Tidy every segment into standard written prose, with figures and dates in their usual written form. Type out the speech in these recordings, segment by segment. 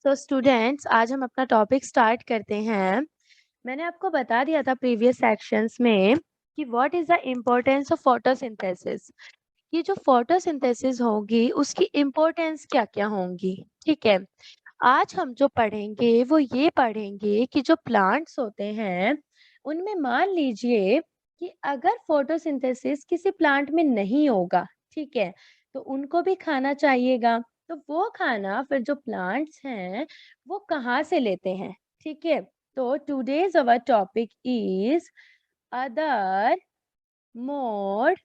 तो स्टूडेंट्स आज हम अपना टॉपिक स्टार्ट करते हैं। मैंने आपको बता दिया था प्रीवियस सेक्शंस में कि what is the importance of photosynthesis. ये जो फोटोसिंथेसिस होगी उसकी इम्पोर्टेंस क्या क्या होंगी। ठीक है, आज हम जो पढ़ेंगे वो ये पढ़ेंगे कि जो प्लांट्स होते हैं उनमें मान लीजिए कि अगर फोटोसिंथेसिस किसी प्लांट में नहीं होगा, ठीक है, तो उनको भी खाना चाहिएगा। तो वो खाना फिर जो प्लांट्स हैं वो कहाँ से लेते हैं। ठीक है, तो today's our topic is other mode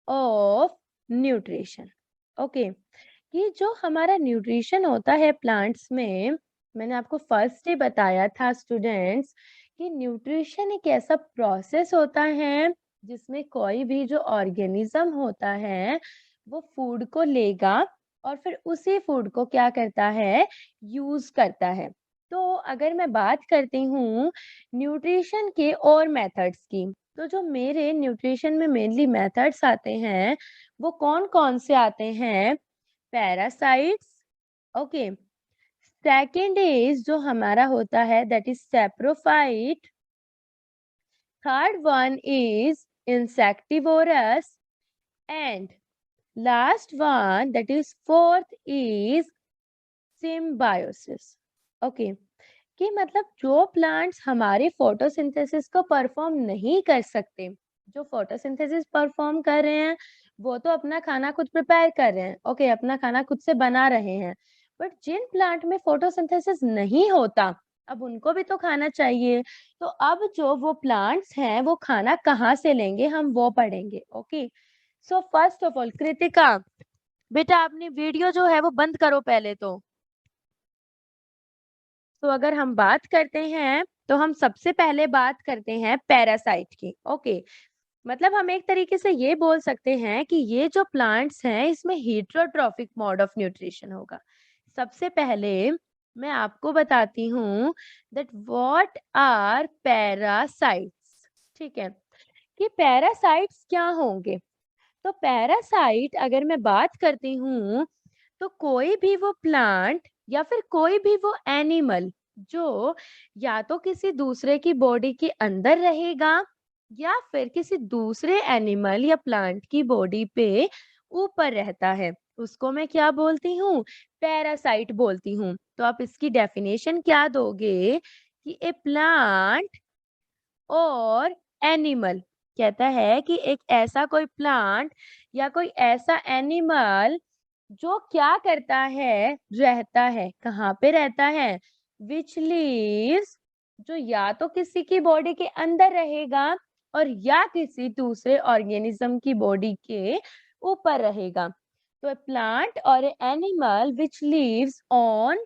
of nutrition. Okay, कि जो हमारा न्यूट्रिशन होता है प्लांट्स में, मैंने आपको फर्स्ट ही बताया था स्टूडेंट्स कि न्यूट्रिशन एक ऐसा प्रोसेस होता है जिसमें कोई भी जो ऑर्गेनिज्म होता है वो फूड को लेगा और फिर उसी फूड को क्या करता है, यूज करता है। तो अगर मैं बात करती हूँ न्यूट्रिशन के और मेथड्स की, तो जो मेरे न्यूट्रिशन में मेनली मेथड्स आते हैं वो कौन कौन से आते हैं। Parasites, okay. सेकंड इज जो हमारा होता है that is saprophyte. Third one is insectivorous and last one that is fourth is symbiosis. Okay, कि मतलब जो प्लांट्स हमारे फोटोसिंथेसिस को परफॉर्म नहीं कर सकते, जो फोटोसिंथेसिस परफॉर्म कर रहे हैं वो तो अपना खाना खुद प्रिपेयर कर रहे हैं, ओके, अपना खाना खुद से बना रहे हैं। बट जिन प्लांट में फोटोसिंथेसिस नहीं होता, अब उनको भी तो खाना चाहिए। तो अब जो वो प्लांट्स हैं वो खाना कहाँ से लेंगे हम वो पढ़ेंगे। Okay, so first of all Kritika, बेटा आपने वीडियो जो है वो बंद करो पहले तो अगर हम बात करते हैं तो हम सबसे पहले बात करते हैं पैरासाइट की। ओके, मतलब हम एक तरीके से ये बोल सकते हैं कि ये जो प्लांट्स हैं इसमें हेटेरोट्रॉफिक मोड ऑफ न्यूट्रिशन होगा। सबसे पहले मैं आपको बताती हूँ दैट व्हाट आर पैरासाइट्स। ठीक है, कि पैरासाइट्स क्या होंगे। तो पैरासाइट अगर मैं बात करती हूँ तो कोई भी वो प्लांट या फिर कोई भी वो एनिमल जो या तो किसी दूसरे की बॉडी के अंदर रहेगा या फिर किसी दूसरे एनिमल या प्लांट की बॉडी पे ऊपर रहता है, उसको मैं क्या बोलती हूँ, पैरासाइट बोलती हूँ। तो आप इसकी डेफिनेशन क्या दोगे कि ए प्लांट और एनिमल, कहता है कि एक ऐसा कोई प्लांट या कोई ऐसा एनिमल जो क्या करता है, रहता है, कहाँ पे रहता है, विच लीव्स, जो या तो किसी की बॉडी के अंदर रहेगा और या किसी दूसरे ऑर्गेनिज्म की बॉडी के ऊपर रहेगा। तो प्लांट और एनिमल विच लीव्स ऑन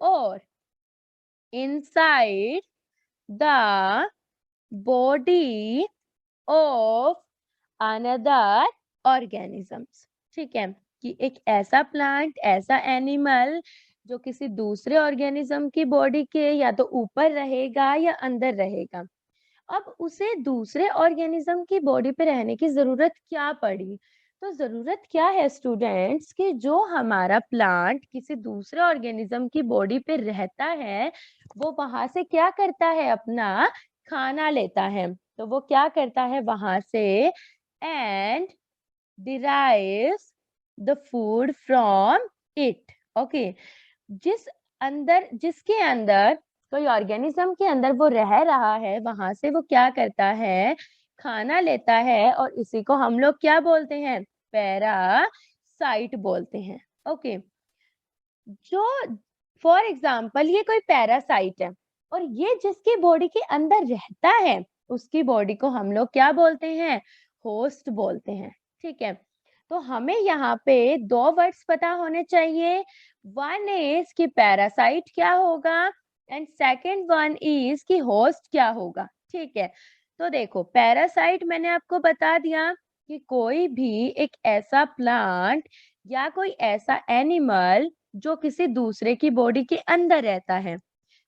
और inside the body of another organisms. ठीक है, कि एक ऐसा प्लांट, ऐसा एनिमल जो किसी दूसरे ऑर्गेनिज्म की बॉडी के या तो ऊपर रहेगा या अंदर रहेगा। अब उसे दूसरे ऑर्गेनिज्म की बॉडी पे रहने की जरूरत क्या पड़ी। तो जरूरत क्या है स्टूडेंट्स कि जो हमारा प्लांट किसी दूसरे ऑर्गेनिज्म की बॉडी पे रहता है वो वहां से क्या करता है, अपना खाना लेता है। तो वो क्या करता है वहां से, and derives the food from it। Okay, जिस जिसके अंदर कोई ऑर्गेनिज्म के अंदर वो रह रहा है वहां से वो क्या करता है, खाना लेता है, और इसी को हम लोग क्या बोलते हैं, पैरासाइट बोलते हैं। ओके, जो फॉर एग्जाम्पल ये कोई पैरासाइट है और ये जिसकी बॉडी के अंदर रहता है उसकी बॉडी को हम लोग क्या बोलते हैं, होस्ट बोलते हैं। ठीक है, तो हमें यहाँ पे दो वर्ड्स पता होने चाहिए। वन इज कि पैरासाइट क्या होगा एंड सेकंड वन इज कि होस्ट क्या होगा। ठीक है, तो देखो पैरासाइट मैंने आपको बता दिया कि कोई भी एक ऐसा प्लांट या कोई ऐसा एनिमल जो किसी दूसरे की बॉडी के अंदर रहता है।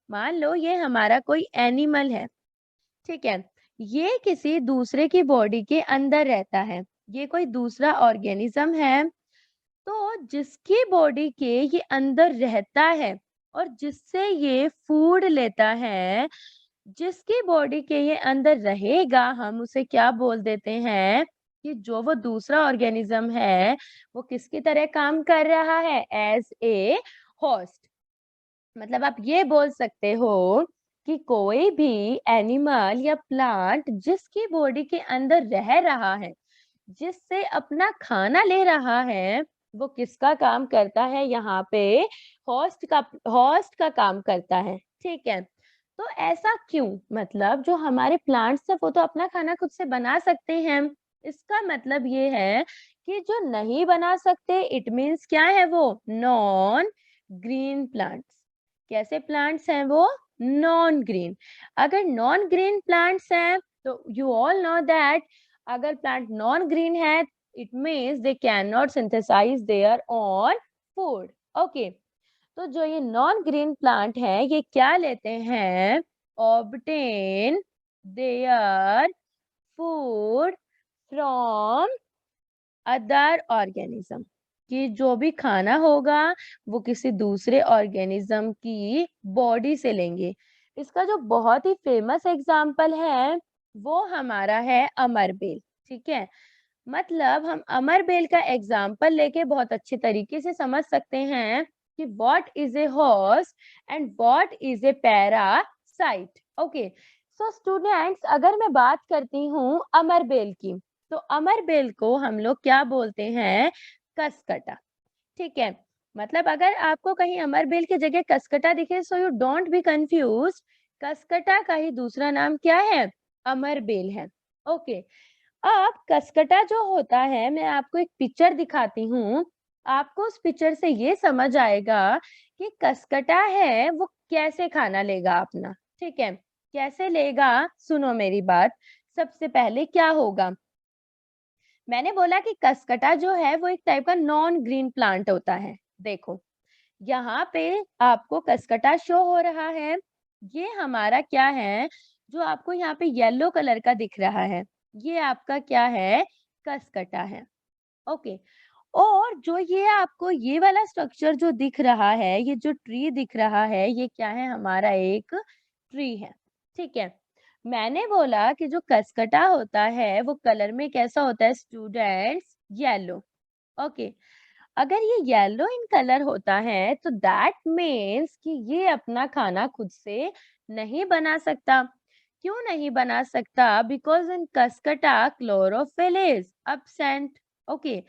मान लो ये हमारा कोई एनिमल है, ठीक है, ये किसी दूसरे की बॉडी के अंदर रहता है, ये कोई दूसरा ऑर्गेनिज्म है, तो जिसकी बॉडी के ये अंदर रहता है और जिससे ये फूड लेता है, जिसकी बॉडी के ये अंदर रहेगा, हम उसे क्या बोल देते हैं कि जो वो दूसरा ऑर्गेनिज्म है वो किसकी तरह काम कर रहा है, एज ए होस्ट। मतलब आप ये बोल सकते हो कि कोई भी एनिमल या प्लांट जिसकी बॉडी के अंदर रह रहा है, जिससे अपना खाना ले रहा है, वो किसका काम करता है यहाँ पे, होस्ट का काम करता है। ठीक है, तो ऐसा क्यों? मतलब जो हमारे प्लांट्स है वो तो अपना खाना खुद से बना सकते हैं। इसका मतलब ये है कि जो नहीं बना सकते, इट मीन्स क्या है वो, नॉन ग्रीन प्लांट्स। कैसे प्लांट्स हैं वो, नॉन ग्रीन। अगर नॉन ग्रीन प्लांट्स हैं तो यू ऑल नो दैट अगर प्लांट नॉन ग्रीन है, it means they can not synthesize their own food. Okay, तो जो ये नॉन ग्रीन प्लांट है ये क्या लेते हैं, obtain their food from other organism, कि जो भी खाना होगा वो किसी दूसरे ऑर्गेनिज्म की बॉडी से लेंगे। इसका जो बहुत ही फेमस एग्जाम्पल है वो हमारा है अमरबेल। ठीक है, मतलब हम अमरबेल का एग्जाम्पल लेके बहुत अच्छे तरीके से समझ सकते हैं कि what is a host and what is a parasite. Okay, so students, अगर मैं बात करती हूँ अमरबेल की, तो अमरबेल को हम लोग क्या बोलते हैं, कसकटा। ठीक है, मतलब अगर आपको कहीं अमरबेल की जगह कसकटा दिखे, so you don't be confuse, cuscuta का ही दूसरा नाम क्या है, अमरबेल है। ओके, अब कसकटा जो होता है, मैं आपको एक पिक्चर दिखाती हूँ, आपको उस पिक्चर से ये समझ आएगा कि कसकटा है वो कैसे खाना लेगा अपना। ठीक है, कैसे लेगा, सुनो मेरी बात। सबसे पहले क्या होगा, मैंने बोला कि कसकटा जो है वो एक टाइप का नॉन ग्रीन प्लांट होता है। देखो, यहाँ पे आपको कसकटा शो हो रहा है, ये हमारा क्या है, जो आपको यहाँ पे येलो कलर का दिख रहा है, ये आपका क्या है, कसकटा है। ओके, और जो ये आपको ये वाला स्ट्रक्चर जो दिख रहा है, ये जो ट्री दिख रहा है, ये क्या है, हमारा एक ट्री है। ठीक है, मैंने बोला कि जो कसकटा होता है वो कलर में कैसा होता है स्टूडेंट्स, येलो। ओके, अगर ये येलो इन कलर होता है तो दैट मीन्स कि ये अपना खाना खुद से नहीं बना सकता। क्यों नहीं बना सकता, because in cuscuta chlorophyll is absent। Okay,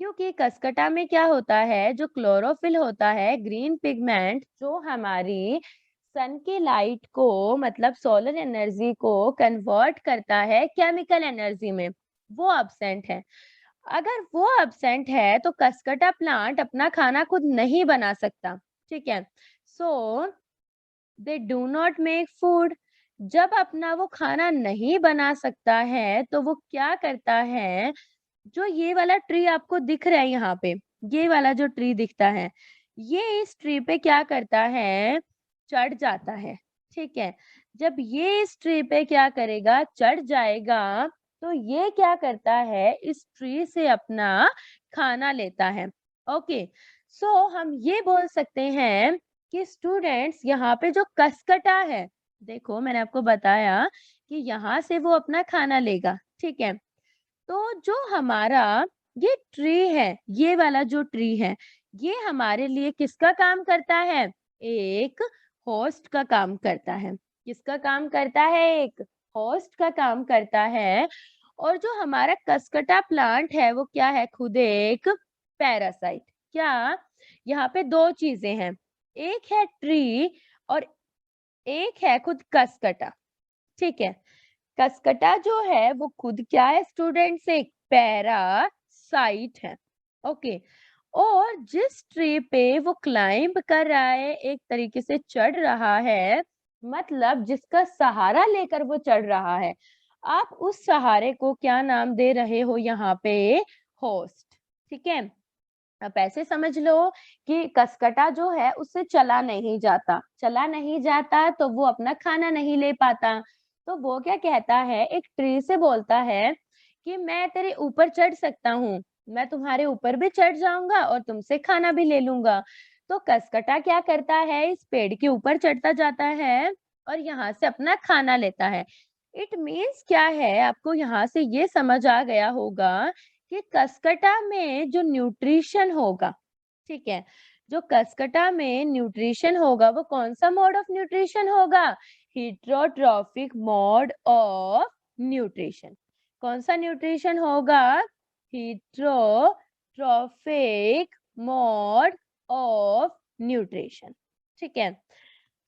क्योंकि कसकटा में क्या होता है, जो क्लोरोफिल होता है, ग्रीन पिगमेंट, जो हमारी सन की लाइट को, मतलब सोलर एनर्जी को कन्वर्ट करता है केमिकल एनर्जी में, वो अब्सेंट है। अगर वो अब्सेंट है तो कसकटा प्लांट अपना खाना खुद नहीं बना सकता। ठीक है, so they do not make food. जब अपना वो खाना नहीं बना सकता है तो वो क्या करता है, जो ये वाला ट्री आपको दिख रहा है यहाँ पे, ये वाला जो ट्री दिखता है, ये इस ट्री पे क्या करता है, चढ़ जाता है। ठीक है, जब ये इस ट्री पे क्या करेगा, चढ़ जाएगा, तो ये क्या करता है, इस ट्री से अपना खाना लेता है। ओके, सो हम ये बोल सकते हैं कि स्टूडेंट्स, यहाँ पे जो कसकटा है, देखो मैंने आपको बताया कि यहाँ से वो अपना खाना लेगा। ठीक है, तो जो हमारा ये ट्री है, ये वाला जो ट्री है, ये हमारे लिए किसका काम करता है, एक होस्ट का काम करता है। किसका काम करता है, एक होस्ट का काम करता है। और जो हमारा कसकटा प्लांट है वो क्या है, खुद एक पैरासाइट। क्या, यहाँ पे दो चीजें हैं, एक है ट्री और एक है खुद कसकटा। ठीक है, कसकटा जो है वो खुद क्या है स्टूडेंट्स, एक पैरासाइट है। ओके, और जिस ट्री पे वो क्लाइंब कर रहा है, एक तरीके से चढ़ रहा है, मतलब जिसका सहारा लेकर वो चढ़ रहा है, आप उस सहारे को क्या नाम दे रहे हो यहाँ पे, होस्ट। ठीक है, आप ऐसे समझ लो कि कसकटा जो है उससे चला नहीं जाता, चला नहीं जाता तो वो अपना खाना नहीं ले पाता। तो वो क्या कहता है, एक ट्री से बोलता है कि मैं तेरे ऊपर चढ़ सकता हूँ, मैं तुम्हारे ऊपर भी चढ़ जाऊंगा और तुमसे खाना भी ले लूंगा। तो कसकटा क्या करता है, इस पेड़ के ऊपर चढ़ता जाता है और यहाँ से अपना खाना लेता है। इट मीन्स क्या है, आपको यहाँ से ये समझ आ गया होगा कि कसकटा में जो न्यूट्रिशन होगा, ठीक है, जो कसकटा में न्यूट्रिशन होगा वो कौन सा मोड ऑफ न्यूट्रिशन होगा, हेटेरोट्रॉफिक मोड ऑफ न्यूट्रिशन। कौन सा न्यूट्रिशन होगा, हेटेरोट्रॉफिक मोड ऑफ न्यूट्रिशन, ठीक है।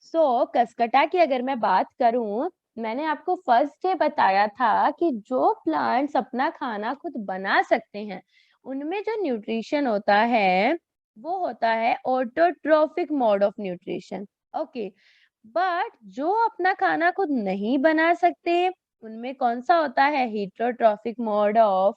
सो कसकटा की अगर मैं बात करूं, मैंने आपको फर्स्ट डे बताया था कि जो प्लांट्स अपना खाना खुद बना सकते हैं उनमें जो न्यूट्रिशन होता है वो होता है autotrophic mode of nutrition. Okay, but जो अपना खाना खुद नहीं बना सकते उनमें कौन सा होता है, हेटेरोट्रॉफिक मोड ऑफ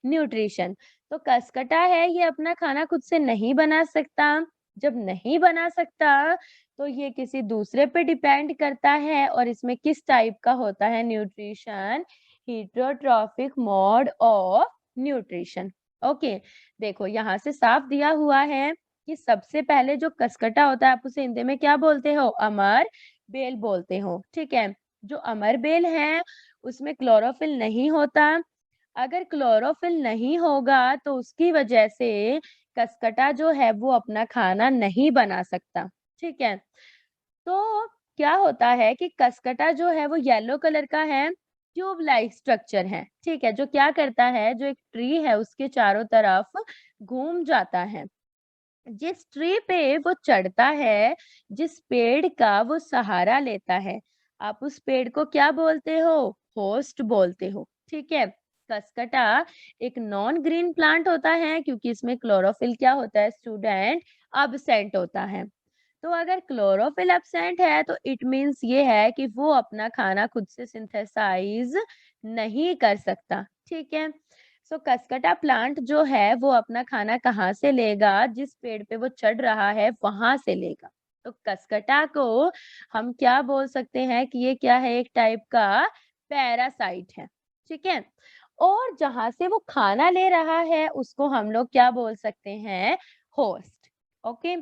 न्यूट्रिशन। तो कसकटा है, ये अपना खाना खुद से नहीं बना सकता। जब नहीं बना सकता तो ये किसी दूसरे पे डिपेंड करता है और इसमें किस टाइप का होता है nutrition, heterotrophic mode of nutrition. Okay, देखो यहाँ से साफ दिया हुआ है कि सबसे पहले जो कसकटा होता है आप उसे हिंदी में क्या बोलते हो, अमर बेल बोलते हो, ठीक है। जो अमर बेल है उसमें क्लोरोफिल नहीं होता। अगर क्लोरोफिल नहीं होगा तो उसकी वजह से कसकटा जो है वो अपना खाना नहीं बना सकता, ठीक है। तो क्या होता है कि कसकटा जो है वो येलो कलर का है, ट्यूब लाइक स्ट्रक्चर है, ठीक है, जो क्या करता है, जो एक ट्री है उसके चारों तरफ घूम जाता है। जिस ट्री पे वो चढ़ता है, जिस पेड़ का वो सहारा लेता है, आप उस पेड़ को क्या बोलते हो, होस्ट बोलते हो, ठीक है। कसकटा एक नॉन ग्रीन प्लांट होता है क्योंकि इसमें क्लोरोफिल क्या होता है स्टूडेंट, अब्सेंट होता है। तो अगर क्लोरोफिल एब्सेंट है तो इट मीन्स ये है कि वो अपना खाना खुद से सिंथेसाइज नहीं कर सकता, ठीक है। सो कसकटा प्लांट जो है वो अपना खाना कहाँ से लेगा, जिस पेड़ पे वो चढ़ रहा है वहां से लेगा। तो कसकटा को हम क्या बोल सकते हैं कि ये क्या है, एक टाइप का पैरासाइट है, ठीक है। और जहां से वो खाना ले रहा है उसको हम लोग क्या बोल सकते हैं, होस्ट। ओके,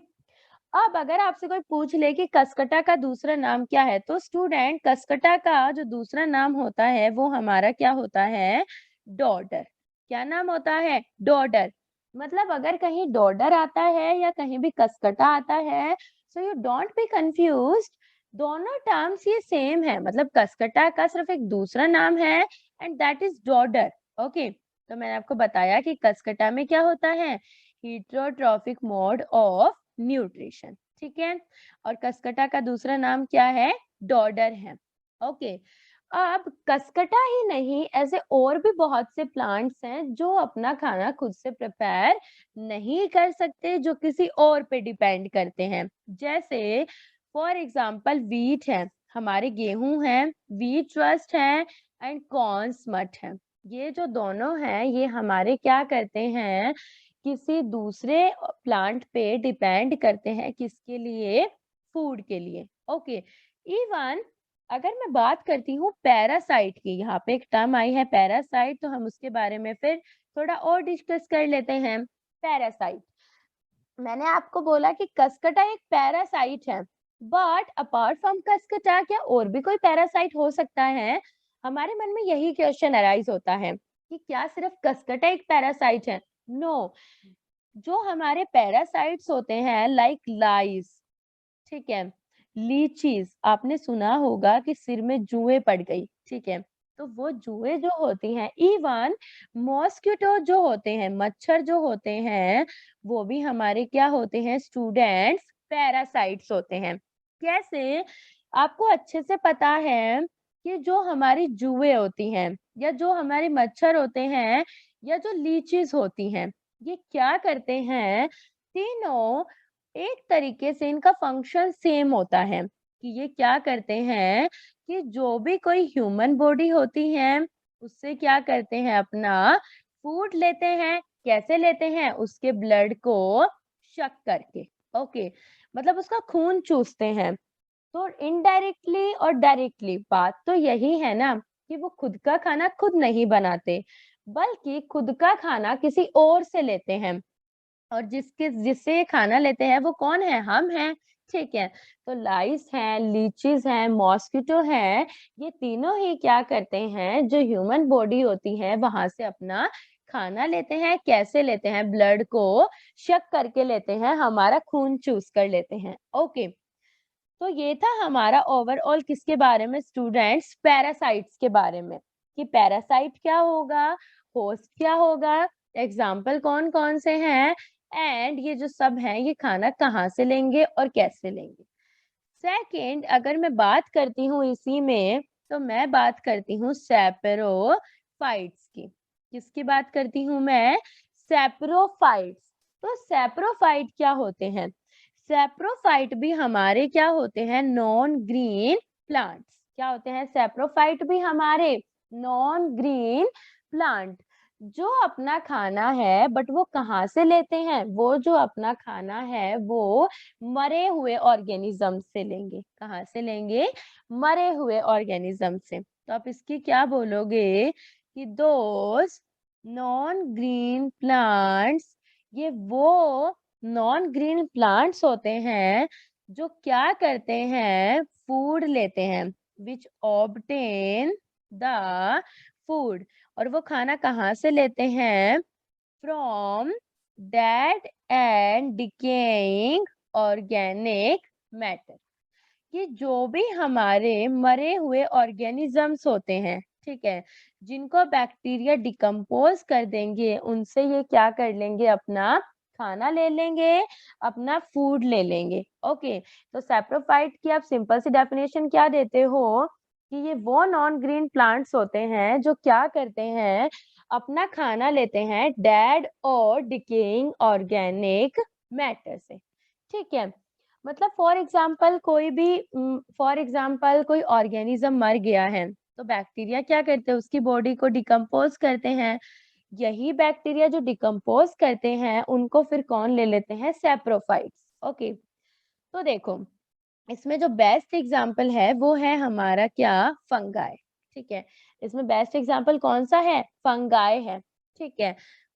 अब अगर आपसे कोई पूछ ले कि कसकटा का दूसरा नाम क्या है, तो स्टूडेंट कसकटा का जो दूसरा नाम होता है वो हमारा क्या होता है, डॉडर। क्या नाम होता है, डॉडर। मतलब अगर कहीं डॉडर आता है या कहीं भी कसकटा आता है, सो यू डोंट बी कंफ्यूज्ड, दोनों टर्म्स ये सेम है। मतलब कसकटा का सिर्फ एक दूसरा नाम है एंड दैट इज डॉडर। ओके, तो मैंने आपको बताया कि कसकटा में क्या होता है, हेटेरोट्रॉफिक मोड ऑफ न्यूट्रिशन, ठीक है। और कसकटा का दूसरा नाम क्या है, डॉडर है। ओके, अब कसकटा ही नहीं, ऐसे और भी बहुत से प्लांट्स हैं जो अपना खाना खुद से प्रिपेयर नहीं कर सकते, जो किसी और पे डिपेंड करते हैं। जैसे फॉर एग्जांपल वीट है, हमारे गेहूं है, वीट ट्रस्ट है एंड कॉर्न स्मट है। ये जो दोनों हैं ये हमारे क्या करते हैं, किसी दूसरे प्लांट पे डिपेंड करते हैं, किसके लिए, फूड के लिए। ओके, इवन अगर मैं बात करती हूँ पैरासाइट की, यहाँ पे एक टर्म आई है पैरासाइट, तो हम उसके बारे में फिर थोड़ा और डिस्कस कर लेते हैं। पैरासाइट, मैंने आपको बोला कि कसकटा एक पैरासाइट है, बट अपार्ट फ्रॉम कसकटा क्या और भी कोई पैरासाइट हो सकता है। हमारे मन में यही क्वेश्चन अराइज होता है कि क्या सिर्फ कसकटा एक पैरासाइट है। नो, जो हमारे पैरासाइट्स होते हैं लाइक लाइस, ठीक है, लीचीज, आपने सुना होगा कि सिर में जुएं पड़ गई, ठीक है, तो वो जुएं जो होती हैं, इवन मॉस्किटो जो होते हैं, मच्छर जो होते हैं, वो भी हमारे क्या होते हैं स्टूडेंट्स, पैरासाइट्स होते हैं। कैसे, आपको अच्छे से पता है कि जो हमारी जुएं होती हैं या जो हमारे मच्छर होते हैं या जो लीचीज होती हैं, ये क्या करते हैं, तीनों एक तरीके से इनका फंक्शन सेम होता है कि ये क्या करते हैं कि जो भी कोई ह्यूमन बॉडी होती है उससे क्या करते हैं, अपना फूड लेते हैं। कैसे लेते हैं, उसके ब्लड को शक करके। ओके, मतलब उसका खून चूसते हैं। तो इनडायरेक्टली और डायरेक्टली बात तो यही है ना कि वो खुद का खाना खुद नहीं बनाते, बल्कि खुद का खाना किसी और से लेते हैं। और जिससे ये खाना लेते हैं वो कौन है? हम हैं, ठीक है। तो लाइस हैं, लीचीज हैं, मॉस्किटो हैं, ये तीनों ही क्या करते हैं, जो ह्यूमन बॉडी होती है वहां से अपना खाना लेते हैं। कैसे लेते हैं? ब्लड को शक करके लेते हैं, हमारा खून चूस कर लेते हैं। ओके, तो ये था हमारा ओवरऑल किसके बारे में स्टूडेंट्स? पैरासाइट्स के बारे में, कि पैरासाइट क्या होगा, होस्ट क्या होगा, एग्जाम्पल कौन कौन से हैं, एंड ये जो सब हैं ये खाना कहाँ से लेंगे और कैसे लेंगे। सेकंड, अगर मैं बात करती हूँ इसी में, तो मैं बात करती हूँ सैप्रोफाइट्स की। किसकी बात करती हूँ मैं? सैप्रोफाइट्स। तो सैप्रोफाइट क्या होते हैं? सैप्रोफाइट भी हमारे क्या होते हैं? Non green plants. क्या होते हैं? सैप्रोफाइट भी हमारे नॉन ग्रीन प्लांट, जो अपना खाना है, बट वो कहाँ से लेते हैं? वो जो अपना खाना है वो मरे हुए ऑर्गेनिज्म से लेंगे। कहाँ से लेंगे? मरे हुए ऑर्गेनिज्म से। तो आप इसकी क्या बोलोगे कि दोस नॉन ग्रीन प्लांट्स, ये वो नॉन ग्रीन प्लांट्स होते हैं जो क्या करते हैं? फूड लेते हैं, विच ऑब्टेन द फूड। और वो खाना कहाँ से लेते हैं? From dead and decaying organic matter. कि जो भी हमारे मरे हुए ऑर्गेनिजम्स होते हैं, ठीक है, जिनको बैक्टीरिया डिकम्पोज कर देंगे, उनसे ये क्या कर लेंगे? अपना खाना ले लेंगे, अपना फूड ले लेंगे। ओके, तो सैप्रोफाइट की आप सिंपल सी डेफिनेशन क्या देते हो? कि ये वो नॉन ग्रीन प्लांट्स होते हैं जो क्या करते हैं? अपना खाना लेते हैं डेड और डिकेइंग ऑर्गेनिक मैटर से। ठीक है, मतलब फॉर एग्जाम्पल कोई ऑर्गेनिज्म मर गया है, तो बैक्टीरिया क्या करते हैं? उसकी बॉडी को डिकम्पोज करते हैं। यही बैक्टीरिया जो डिकम्पोज करते हैं उनको फिर कौन ले लेते हैं? सैप्रोफाइट्स। ओके, तो देखो इसमें जो बेस्ट एग्जाम्पल है वो है हमारा क्या? फंगाई। ठीक है, इसमें बेस्ट एग्जाम्पल कौन सा है? फंगाई है। ठीक है,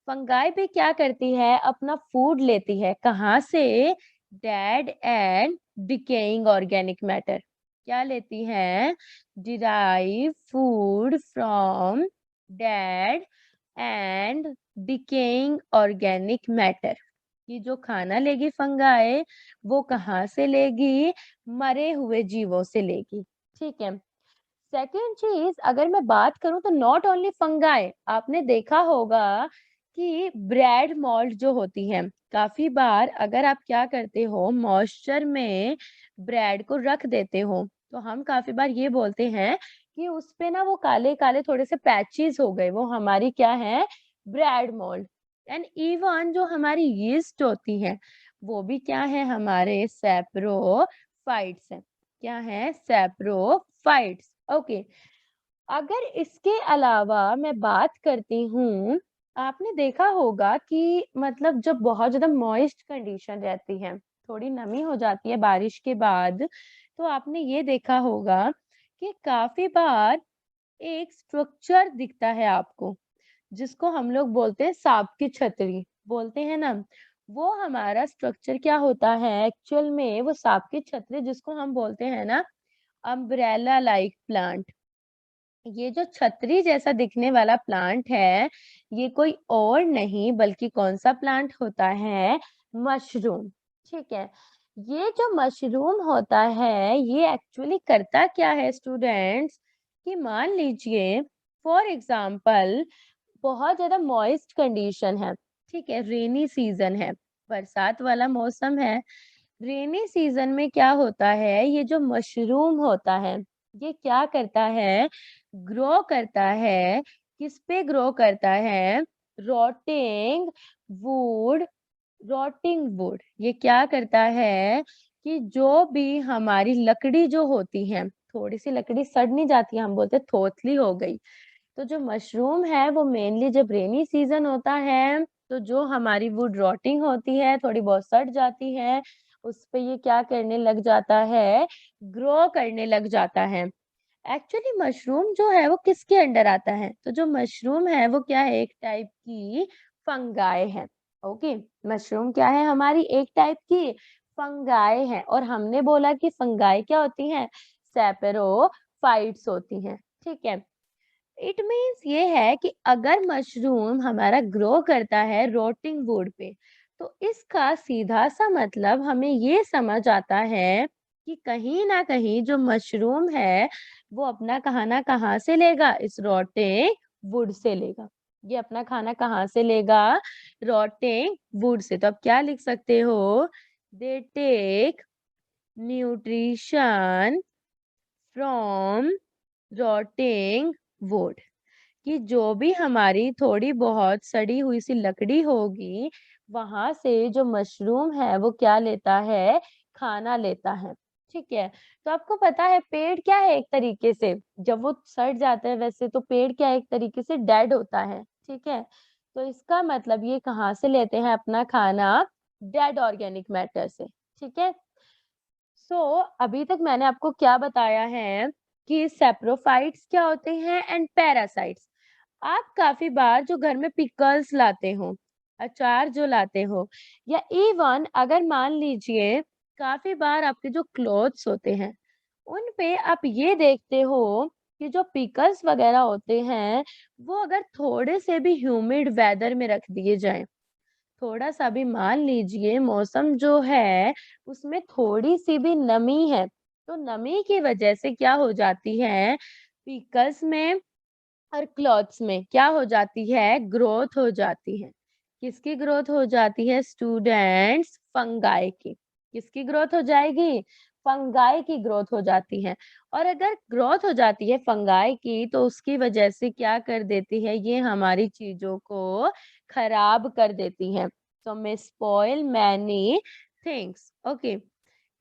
फंगाई भी क्या करती है? अपना फूड लेती है कहाँ से? Dead and decaying organic matter. क्या लेती है? Derive food from dead and decaying organic matter. कि जो खाना लेगी फंगाई, वो कहाँ से लेगी? मरे हुए जीवों से लेगी। ठीक है, सेकेंड चीज अगर मैं बात करूं तो नॉट ओनली फंगाई, आपने देखा होगा कि ब्रेड मोल्ड जो होती है, काफी बार अगर आप क्या करते हो, मॉइस्चर में ब्रेड को रख देते हो, तो हम काफी बार ये बोलते हैं कि उस पे ना वो काले काले थोड़े से पैचेस हो गए, वो हमारी क्या है? Bread mould. एंड इवन जो हमारी यीस्ट होती है, वो भी क्या है? हमारे सैप्रोफाइट्स है। क्या है? सैप्रोफाइट्स। ओके, अगर इसके अलावा मैं बात करती हूँ, आपने देखा होगा कि मतलब जब बहुत ज्यादा मॉइस्ट कंडीशन रहती है, थोड़ी नमी हो जाती है बारिश के बाद, तो आपने ये देखा होगा कि काफी बार एक स्ट्रक्चर दिखता है आपको, जिसको हम लोग बोलते हैं सांप की छतरी, बोलते हैं ना। वो हमारा स्ट्रक्चर क्या होता है एक्चुअल में? वो सांप की छतरी, जिसको हम बोलते हैं ना अम्ब्रेला लाइक प्लांट। ये जो छतरी जैसा दिखने वाला प्लांट है, ये कोई और नहीं बल्कि कौन सा प्लांट होता है? मशरूम। ठीक है, ये जो मशरूम होता है ये एक्चुअली करता क्या है स्टूडेंट्स? कि मान लीजिए फॉर एग्जाम्पल बहुत ज्यादा मॉइस्ट कंडीशन है, ठीक है, रेनी सीजन है, बरसात वाला मौसम है। रेनी सीजन में क्या होता है? ये जो मशरूम होता है ये क्या करता है? ग्रो करता है। किस पे ग्रो करता है? Rotting would. रॉटिंग वुड ये क्या करता है? कि जो भी हमारी लकड़ी जो होती है, थोड़ी सी लकड़ी सड़ नहीं जाती, हम बोलते थोथली हो गई। तो जो मशरूम है वो मेनली जब रेनी सीजन होता है, तो जो हमारी वुड रॉटिंग होती है, थोड़ी बहुत सड़ जाती है, उस पे ये क्या करने लग जाता है? ग्रो करने लग जाता है। एक्चुअली मशरूम जो है वो किसके अंडर आता है? तो जो मशरूम है वो क्या है? एक टाइप की फंगाई है। ओके, मशरूम क्या है हमारी एक टाइप की फंगाई है, और हमने बोला कि फंगाई क्या होती हैं, सैपेरोफाइट्स होती हैं। ठीक है, इट मीन्स ये है कि अगर मशरूम हमारा ग्रो करता है रोटिंग वुड पे, तो इसका सीधा सा मतलब हमें ये समझ आता है कि कहीं ना कहीं जो मशरूम है वो अपना खाना कहाँ से लेगा, इस रोटिंग वुड से लेगा। ये अपना खाना कहाँ से लेगा, रोटिंग वुड से। तो अब क्या लिख सकते हो, they take nutrition from rotting wood, कि जो भी हमारी थोड़ी बहुत सड़ी हुई सी लकड़ी होगी, वहां से जो मशरूम है वो क्या लेता है, खाना लेता है। ठीक है, तो आपको पता है पेड़ क्या है, एक तरीके से जब वो सड़ जाता है, वैसे तो पेड़ क्या है, एक तरीके से डेड होता है। ठीक है, तो इसका मतलब ये कहाँ से लेते हैं अपना खाना, डेड ऑर्गेनिक मैटर से। ठीक है, सो अभी तक मैंने आपको क्या बताया है कि सेप्रोफाइट्स क्या होते हैं एंड पैरासाइट्स। आप काफी बार जो घर में पिकल्स लाते हो, अचार जो लाते हो, या इवन अगर मान लीजिए काफी बार आपके जो क्लोथ्स होते हैं उन पे आप ये देखते हो कि जो पिकल्स वगैरह होते हैं वो अगर थोड़े से भी ह्यूमिड वेदर में रख दिए जाएं, थोड़ा सा भी मान लीजिए मौसम जो है उसमें थोड़ी सी भी नमी है, तो नमी की वजह से क्या हो जाती है, पिकल्स में और क्लॉथ्स में क्या हो जाती है, ग्रोथ हो जाती है। किसकी ग्रोथ हो जाती है स्टूडेंट्स, फंगाई की। किसकी ग्रोथ हो जाएगी, फंगाई की ग्रोथ हो जाती है। और अगर ग्रोथ हो जाती है फंगाई की, तो उसकी वजह से क्या कर देती है, ये हमारी चीजों को खराब कर देती है। तो मे स्पॉइल मैनी थिंग्स। ओके,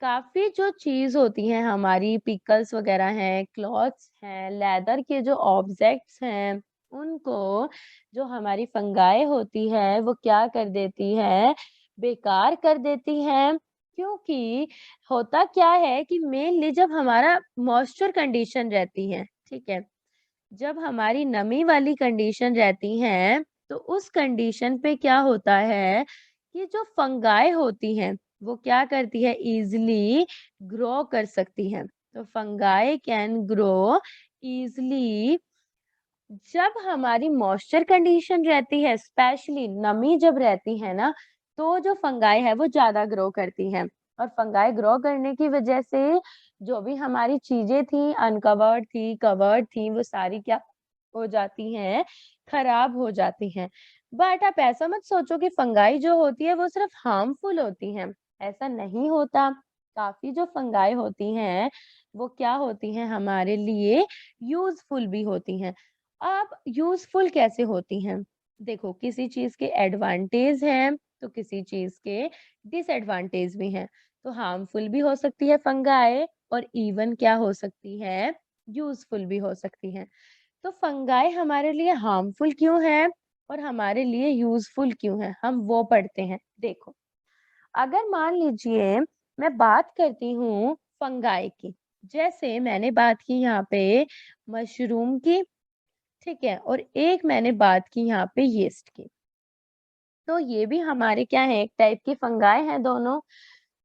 काफ़ी जो चीज़ होती है हमारी, पिकल्स वगैरह हैं, क्लॉथ्स हैं, लेदर के जो ऑब्जेक्ट्स हैं, उनको जो हमारी फंगाई होती है वो क्या कर देती है, बेकार कर देती है। क्योंकि होता क्या है कि मेनली जब हमारा मॉइस्चर कंडीशन रहती है, ठीक है, जब हमारी नमी वाली कंडीशन रहती है, तो उस कंडीशन पे क्या होता है कि जो फंगाई होती हैं वो क्या करती है, इजीली ग्रो कर सकती है। तो फंगाई कैन ग्रो इजीली जब हमारी मॉइस्चर कंडीशन रहती है, स्पेशली नमी जब रहती है ना, तो जो फंगाई है वो ज्यादा ग्रो करती है। और फंगाई ग्रो करने की वजह से जो भी हमारी चीजें थी, अनकवर्ड थी, कवर्ड थी, वो सारी क्या हो जाती हैं, खराब हो जाती हैं। बट आप ऐसा मत सोचो कि फंगाई जो होती है वो सिर्फ हार्मफुल होती हैं, ऐसा नहीं होता। काफी जो फंगाई होती हैं वो क्या होती हैं, हमारे लिए यूजफुल भी होती हैं। अब यूजफुल कैसे होती हैं, देखो किसी चीज के एडवांटेज हैं तो किसी चीज के डिसएडवांटेज भी हैं। तो हार्मफुल भी हो सकती है फंगाई, और इवन क्या हो सकती है, यूजफुल भी हो सकती है। तो फंगाई हमारे लिए हार्मफुल क्यों है और हमारे लिए यूजफुल क्यों है, हम वो पढ़ते हैं। देखो, अगर मान लीजिए मैं बात करती हूँ फंगाई की, जैसे मैंने बात की यहाँ पे मशरूम की, ठीक है, और एक मैंने बात की यहाँ पे यीस्ट की। तो ये भी हमारे क्या है, एक टाइप की फंगाई हैं दोनों।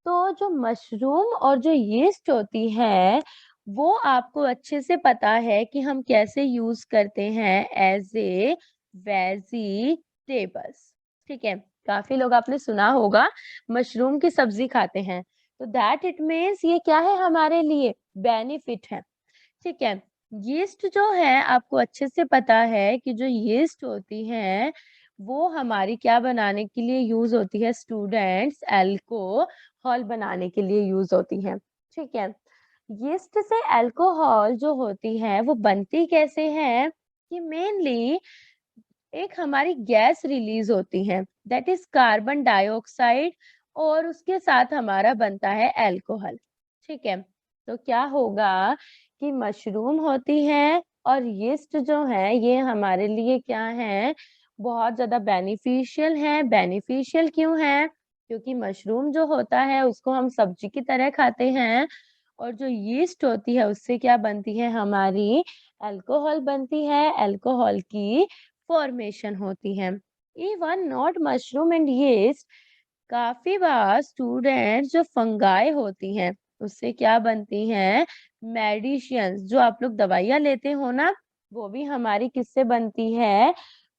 तो जो मशरूम और जो यीस्ट होती है, वो आपको अच्छे से पता है कि हम कैसे यूज करते हैं एज ए वेजिटेबल्स। ठीक है, काफी लोग आपने सुना होगा मशरूम की सब्जी खाते हैं, तो दैट इट मीन्स ये क्या है, हमारे लिए बेनिफिट है। ठीक है, यीस्ट जो है आपको अच्छे से पता है कि जो यीस्ट होती है वो हमारी क्या बनाने के लिए यूज होती है स्टूडेंट्स, अल्कोहल बनाने के लिए यूज होती है। ठीक है, यीस्ट से अल्कोहल जो होती है वो बनती कैसे है, कि मेनली एक हमारी गैस रिलीज होती है, दैट इज कार्बन डाइऑक्साइड, और उसके साथ हमारा बनता है अल्कोहल। ठीक है, तो क्या होगा कि मशरूम होती है और यीस्ट जो है ये हमारे लिए क्या है, बहुत ज्यादा बेनिफिशियल है। बेनिफिशियल क्यों है, क्योंकि मशरूम जो होता है उसको हम सब्जी की तरह खाते हैं, और जो यीस्ट होती है उससे क्या बनती है, हमारी अल्कोहल बनती है, अल्कोहल की फॉर्मेशन होती है। Even not mushroom and yeast, काफी बार स्टूडेंट्स जो फंगाई होती हैं उससे क्या बनती हैं, मेडिसियंस, जो आप लोग दवाइयाँ लेते हो ना, वो भी हमारी किससे बनती है,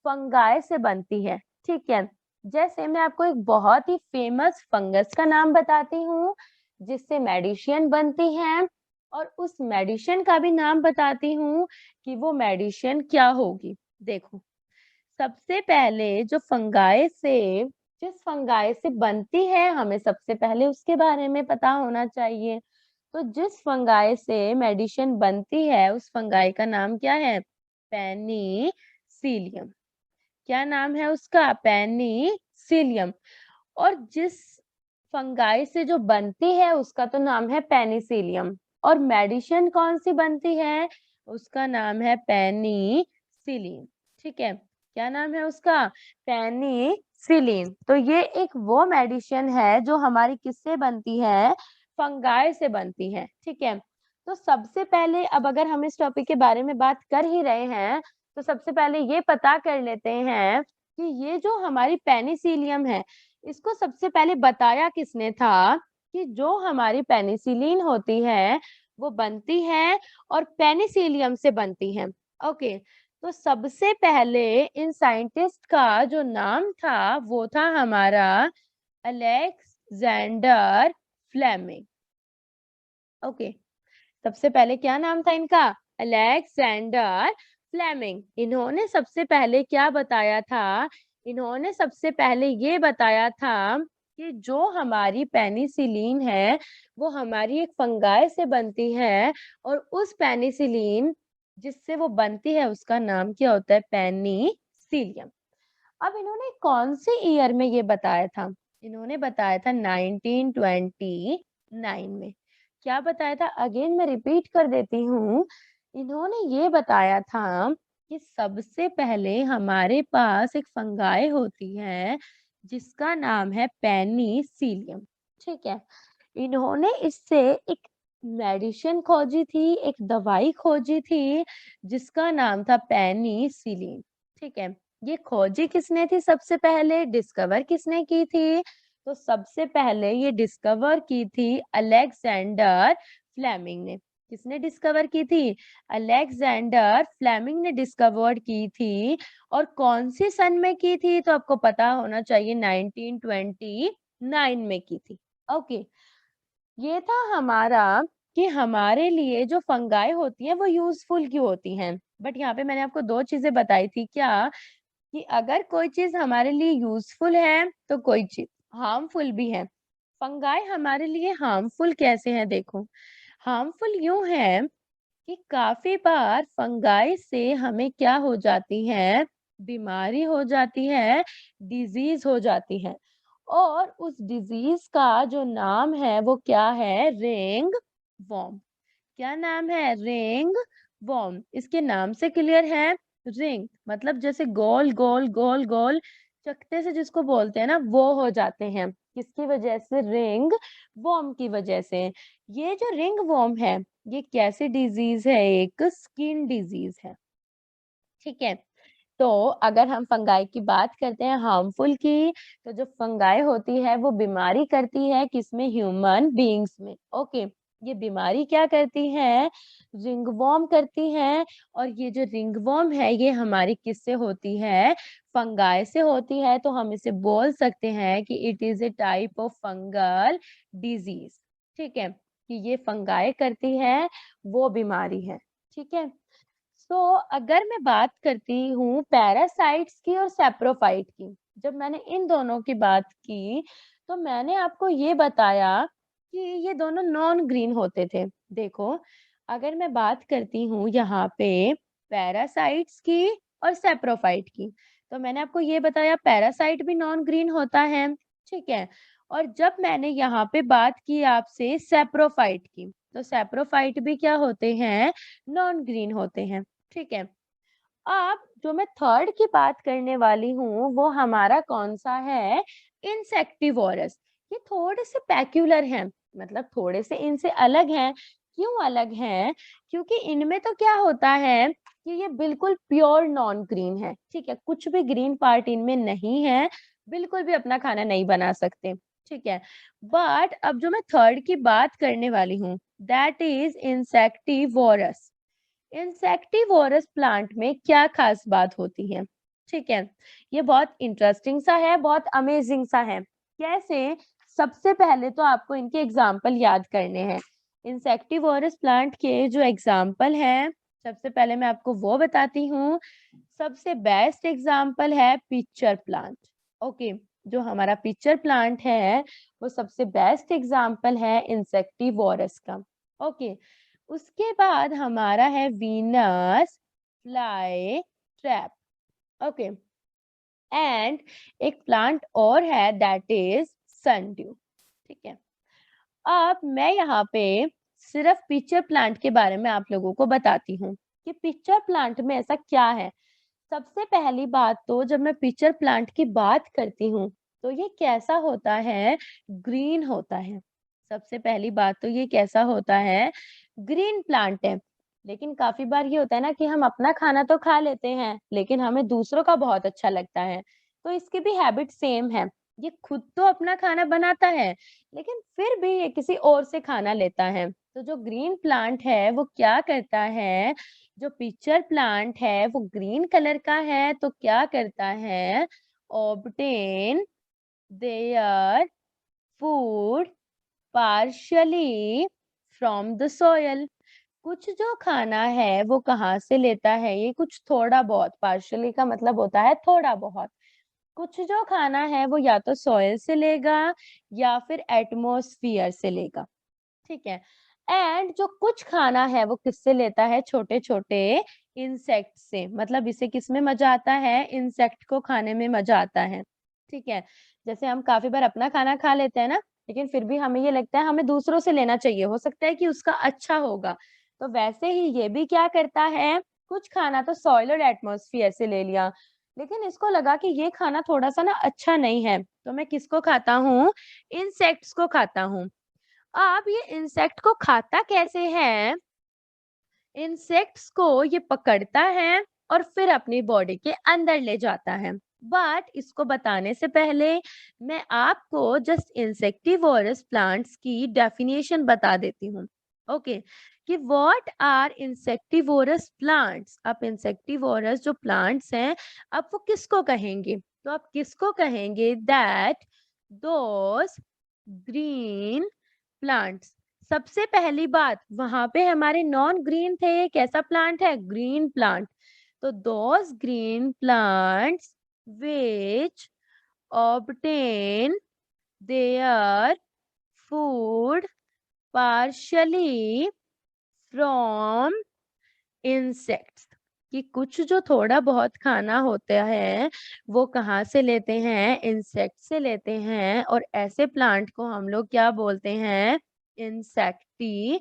फंगाई से बनती है। ठीक है, जैसे मैं आपको एक बहुत ही फेमस फंगस का नाम बताती हूँ जिससे मेडिसिन बनती है, और उस मेडिसिन का भी नाम बताती हूँ कि वो मेडिसिन क्या होगी। देखो, सबसे पहले जो फंगाई से जिस फंगाई से बनती है, हमें सबसे पहले उसके बारे में पता होना चाहिए। तो जिस फंगाई से मेडिसिन बनती है उस फंगाई का नाम क्या है, पेनिसिलियम। क्या नाम है उसका, पेनिसिलियम। और जिस फंगाई से जो बनती है उसका तो नाम है पेनिसिलियम, और मेडिसिन कौन सी बनती है, उसका नाम है पेनिसिलिन। ठीक है, क्या नाम है उसका, पेनिसिलिन। तो ये एक वो मेडिसिन है जो हमारी किससे बनती है, फंगाई से बनती है। ठीक है, तो सबसे पहले अब अगर हम इस टॉपिक के बारे में बात कर ही रहे हैं तो सबसे पहले ये पता कर लेते हैं कि ये जो हमारी पेनिसिलियम है इसको सबसे पहले बताया किसने था, कि जो हमारी पेनिसिलिन होती है वो बनती है और पेनिसिलियम से बनती है। ओके, तो सबसे पहले इन साइंटिस्ट का जो नाम था वो था हमारा अलेक्जेंडर फ्लेमिंग। ओके, सबसे पहले क्या नाम था इनका, अलेक्जेंडर फ्लेमिंग। इन्होंने सबसे पहले क्या बताया था, इन्होंने सबसे पहले ये बताया था कि जो हमारी पेनिसिलिन है वो हमारी एक फंगाई से बनती है, और उस पेनिसिलिन जिससे वो बनती है उसका नाम क्या होता है, पेनिसिलियम। अब इन्होंने कौन से ईयर में ये बताया था, इन्होंने बताया था 1929 में। क्या बताया था, अगेन मैं रिपीट कर देती हूँ, इन्होंने ये बताया था कि सबसे पहले हमारे पास एक फंगाई होती है जिसका नाम है पेनिसिलियम। ठीक है, इन्होंने इससे एक मेडिसिन खोजी थी, एक दवाई खोजी थी जिसका नाम था पेनिसिलिन। ठीक है, ये खोजी किसने थी, सबसे पहले डिस्कवर किसने की थी, तो सबसे पहले ये डिस्कवर की थी अलेक्जेंडर फ्लेमिंग ने। किसने डिस्कवर की थी, अलेक्जेंडर फ्लेमिंग ने डिस्कवर की थी। और कौन सी सन में की थी, तो आपको पता होना चाहिए 1929 में की थी। ओके, ये था हमारा कि हमारे लिए जो फंगाई होती है वो यूजफुल क्यों होती हैं। बट यहाँ पे मैंने आपको दो चीजें बताई थी, क्या, कि अगर कोई चीज हमारे लिए यूजफुल है तो कोई चीज हार्मफुल भी है। फंगाई हमारे लिए हार्मफुल कैसे है, देखो, हार्मफुल यूं है कि काफी बार फंगाई से हमें क्या हो जाती है, बीमारी हो जाती है, डिजीज हो जाती है। और उस डिजीज का जो नाम है वो क्या है, रिंग वॉर्म। क्या नाम है, रिंग वॉर्म। इसके नाम से क्लियर है, रिंग मतलब जैसे गोल गोल गोल गोल चकते से जिसको बोलते हैं ना, वो हो जाते हैं। किसकी वजह से, रिंग वॉर्म की वजह से। ये जो रिंग वॉर्म है ये कैसी डिजीज है, एक स्किन डिजीज है। ठीक है, तो अगर हम फंगाई की बात करते हैं हार्मफुल की, तो जो फंगाई होती है वो बीमारी करती है किसमें, ह्यूमन बीइंग्स में। ओके, ये बीमारी क्या करती है, रिंगवॉर्म करती है। और ये जो रिंगवॉर्म है ये हमारी किससे होती है, फंगाई से होती है। तो हम इसे बोल सकते हैं कि it is a type of fungal disease. ठीक है, कि ये फंगाई करती है वो बीमारी है। ठीक है, तो अगर मैं बात करती हूँ पैरासाइट्स की और सैप्रोफाइट की, जब मैंने इन दोनों की बात की तो मैंने आपको ये बताया कि ये दोनों नॉन ग्रीन होते थे। देखो, अगर मैं बात करती हूँ यहाँ पे पैरासाइट्स की और सैप्रोफाइट की, तो मैंने आपको ये बताया पैरासाइट भी नॉन ग्रीन होता है। ठीक है, और जब मैंने यहाँ पे बात की आपसे सैप्रोफाइट की, तो सैप्रोफाइट भी क्या होते हैं, नॉन ग्रीन होते हैं। ठीक है, अब जो मैं थर्ड की बात करने वाली हूँ वो हमारा कौन सा है, इंसेक्टिवोरस। ये थोड़े से पैक्यूलर हैं, मतलब थोड़े से इनसे अलग हैं। क्यों अलग हैं? क्योंकि इनमें तो क्या होता है कि ये बिल्कुल प्योर नॉन ग्रीन है, ठीक है? कुछ भी ग्रीन पार्ट इनमें नहीं है, बिल्कुल भी अपना खाना नहीं बना सकते, ठीक है? बट अब जो मैं थर्ड की बात करने वाली हूँ, that is insectivorous. Insectivorous plant में क्या खास बात होती है? ठीक है, ये बहुत इंटरेस्टिंग सा है, बहुत अमेजिंग सा है। कैसे? सबसे पहले तो आपको इनके एग्जाम्पल याद करने हैं। इंसेक्टिवोरस प्लांट के जो एग्जाम्पल हैं, सबसे पहले मैं आपको वो बताती हूँ। सबसे बेस्ट एग्जाम्पल है पिक्चर प्लांट। ओके, जो हमारा पिक्चर प्लांट है, वो सबसे बेस्ट एग्जाम्पल है इंसेक्टिवोरस का। ओके, उसके बाद हमारा है Venus fly trap. Okay, and एक प्लांट और है दैट इज सनड्यू। ठीक है, अब मैं यहाँ पे सिर्फ पिक्चर प्लांट के बारे में आप लोगों को बताती हूँ कि पिक्चर प्लांट में ऐसा क्या है। सबसे पहली बात तो जब मैं पिक्चर प्लांट की बात करती हूँ तो ये कैसा होता है? ग्रीन होता है। सबसे पहली बात तो ये कैसा होता है? ग्रीन प्लांट है। लेकिन काफी बार ये होता है ना कि हम अपना खाना तो खा लेते हैं लेकिन हमें दूसरों का बहुत अच्छा लगता है। तो इसकी भी हैबिट सेम है। ये खुद तो अपना खाना बनाता है लेकिन फिर भी ये किसी और से खाना लेता है। तो जो ग्रीन प्लांट है वो क्या करता है? जो पिक्चर प्लांट है वो ग्रीन कलर का है तो क्या करता है? Obtain their food partially from the soil. कुछ जो खाना है वो कहाँ से लेता है? ये कुछ थोड़ा बहुत, पार्शियली का मतलब होता है थोड़ा बहुत। कुछ जो खाना है वो या तो सॉइल से लेगा या फिर एटमॉस्फियर से लेगा, ठीक है? एंड जो कुछ खाना है वो किससे लेता है? छोटे छोटे इंसेक्ट से। मतलब इसे किस में मजा आता है? इंसेक्ट को खाने में मजा आता है, ठीक है? जैसे हम काफी बार अपना खाना खा लेते हैं ना, लेकिन फिर भी हमें ये लगता है हमें दूसरों से लेना चाहिए, हो सकता है कि उसका अच्छा होगा। तो वैसे ही ये भी क्या करता है? कुछ खाना तो सॉइल और एटमॉस्फियर से ले लिया, लेकिन इसको लगा कि ये खाना थोड़ा सा ना अच्छा नहीं है, तो मैं किसको खाता हूँ? इंसेक्ट्स को खाता हूँ। अब ये इंसेक्ट को खाता कैसे है? इंसेक्ट्स को ये पकड़ता है और फिर अपनी बॉडी के अंदर ले जाता है। बट इसको बताने से पहले मैं आपको जस्ट इंसेक्टिवोरस प्लांट्स की डेफिनेशन बता देती हूँ। ओके, कि व्हाट आर इंसेक्टिवोरस प्लांट्स। अब इंसेक्टिवोरस जो प्लांट्स हैं, अब वो किसको कहेंगे? तो आप किसको कहेंगे? That those green plants. सबसे पहली बात, वहां पे हमारे नॉन ग्रीन थे, ये कैसा प्लांट है? Green plant. तो those green plants which obtain their food partially from insects। कि कुछ जो थोड़ा बहुत खाना होता है वो कहाँ से लेते हैं? इंसेक्ट से लेते हैं। और ऐसे प्लांट को हम लोग क्या बोलते हैं? इंसेक्टिवोरस।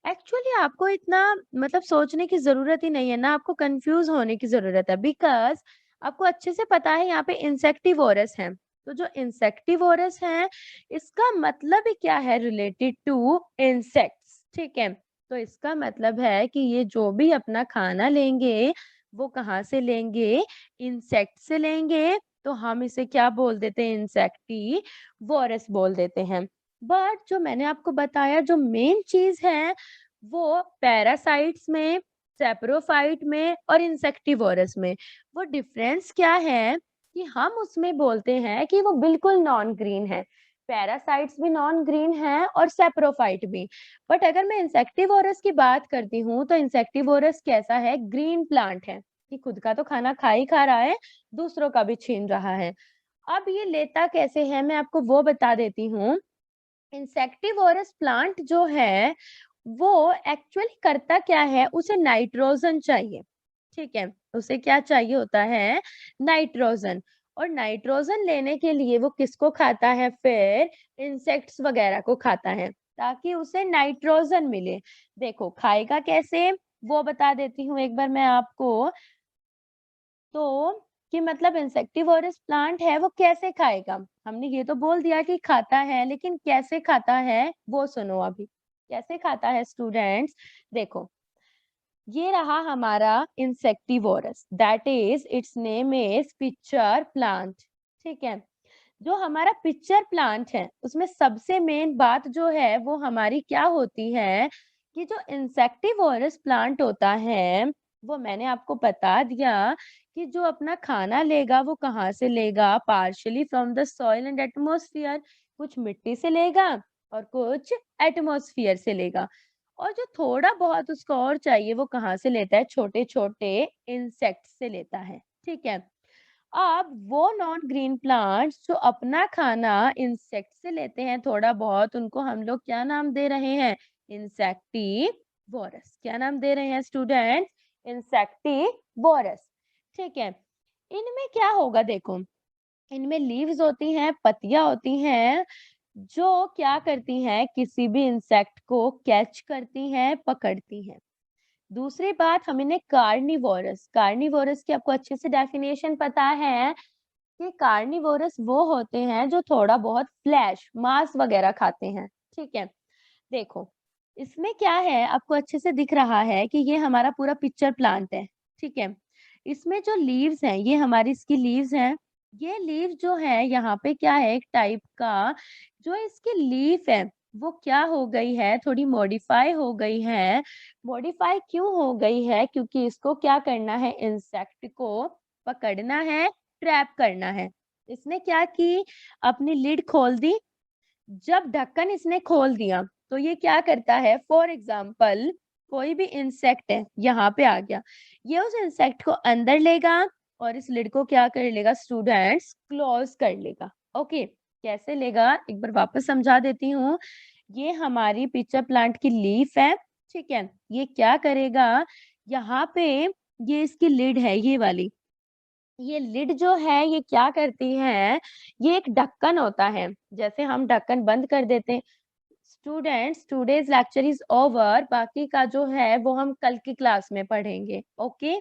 एक्चुअली आपको इतना मतलब सोचने की जरूरत ही नहीं है ना, आपको कंफ्यूज होने की जरूरत है, बिकॉज आपको अच्छे से पता है यहाँ पे इंसेक्टिवोरस है। तो जो इंसेक्टिवोरस है इसका मतलब ही क्या है? रिलेटेड टू इंसेक्ट्स, ठीक है? तो इसका मतलब है कि ये जो भी अपना खाना लेंगे वो कहाँ से लेंगे? इंसेक्ट से लेंगे। तो हम इसे क्या बोल देते हैं? इंसेक्टिवोरस बोल देते हैं। बट जो मैंने आपको बताया जो मेन चीज है वो पैरासाइट्स में, सेप्रोफाइट में और इंसेक्टिवोरस में, वो डिफरेंस क्या है कि हम उसमें बोलते हैं कि वो बिल्कुल नॉन ग्रीन है। पैरासाइट्स भी नॉन ग्रीन है और सेप्रोफाइट भी। बट अगर मैं इंसेक्टिवोरस की बात करती हूँ तो इंसेक्टिवोरस कैसा है? ग्रीन प्लांट है, कि खुद का तो खाना खा ही खा रहा है, दूसरों का भी छीन रहा है। अब ये लेता कैसे है मैं आपको वो बता देती हूँ। इंसेक्टिवोरस प्लांट जो है वो एक्चुअली करता क्या है? उसे नाइट्रोजन चाहिए, ठीक है? उसे क्या चाहिए होता है? नाइट्रोजन। और नाइट्रोजन लेने के लिए वो किसको खाता है फिर? इंसेक्ट्स वगैरह को खाता है ताकि उसे नाइट्रोजन मिले। देखो खाएगा कैसे वो बता देती हूँ एक बार मैं आपको। तो कि मतलब इंसेक्टिवोरस प्लांट है वो कैसे खाएगा? हमने ये तो बोल दिया कि खाता है, लेकिन कैसे खाता है वो सुनो अभी। कैसे खाता है स्टूडेंट्स? देखो, ये रहा हमारा insectivorous, that is it's name is pitcher plant. ठीक है, जो हमारा पिक्चर प्लांट है उसमें सबसे मेन बात जो है वो हमारी क्या होती है कि जो इंसेक्टिवोरस प्लांट होता है वो मैंने आपको बता दिया कि जो अपना खाना लेगा वो कहाँ से लेगा, partially from the soil and atmosphere, कुछ मिट्टी से लेगा और कुछ एटमॉस्फेयर से लेगा, और जो थोड़ा बहुत उसको और चाहिए वो कहाँ से लेता है, छोटे छोटे इंसेक्ट से लेता है। ठीक है, अब वो नॉन ग्रीन प्लांट्स जो अपना खाना इंसेक्ट से लेते हैं थोड़ा बहुत, उनको हम लोग क्या नाम दे रहे हैं? इंसेक्टिवोरस। क्या नाम दे रहे हैं स्टूडेंट्स? इंसेक्टिवोरस। ठीक है, इनमें क्या होगा देखो, इनमें लीव्स होती हैं, पत्तियां होती हैं, जो क्या करती हैं, किसी भी इंसेक्ट को कैच करती हैं, पकड़ती हैं। दूसरी बात, हम इन्हें कार्निवोरस, कार्निवोरस की आपको अच्छे से डेफिनेशन पता है कि कार्निवोरस वो होते हैं जो थोड़ा बहुत फ्लैश मांस वगैरह खाते हैं। ठीक है, देखो इसमें क्या है, आपको अच्छे से दिख रहा है कि ये हमारा पूरा पिक्चर प्लांट है। ठीक है, इसमें जो लीव्स हैं ये हमारी इसकी लीव्स हैं। ये लीव जो है यहाँ पे क्या है, एक टाइप का जो इसकी लीफ है वो क्या हो गई है, थोड़ी मॉडिफाई हो गई है। मॉडिफाई क्यों हो गई है? क्योंकि इसको क्या करना है, इंसेक्ट को पकड़ना है, ट्रैप करना है। इसने क्या की, अपनी लिड खोल दी। जब ढक्कन इसने खोल दिया तो ये क्या करता है, फॉर एग्जाम्पल कोई भी इंसेक्ट है यहाँ पे आ गया, ये उस इंसेक्ट को अंदर लेगा और इस लिड को क्या कर लेगा स्टूडेंट्स, क्लोज कर लेगा। ओके, कैसे लेगा एक बार वापस समझा देती हूँ। ये हमारी पिक्चर प्लांट की लीफ है। ठीक है, ये क्या करेगा, यहाँ पे ये इसकी लिड है ये वाली, ये लिड जो है ये क्या करती है, ये एक ढक्कन होता है, जैसे हम ढक्कन बंद कर देते हैं। Students, today's lecture is over, बाकी का जो है वो हम कल की क्लास में पढ़ेंगे। ओके।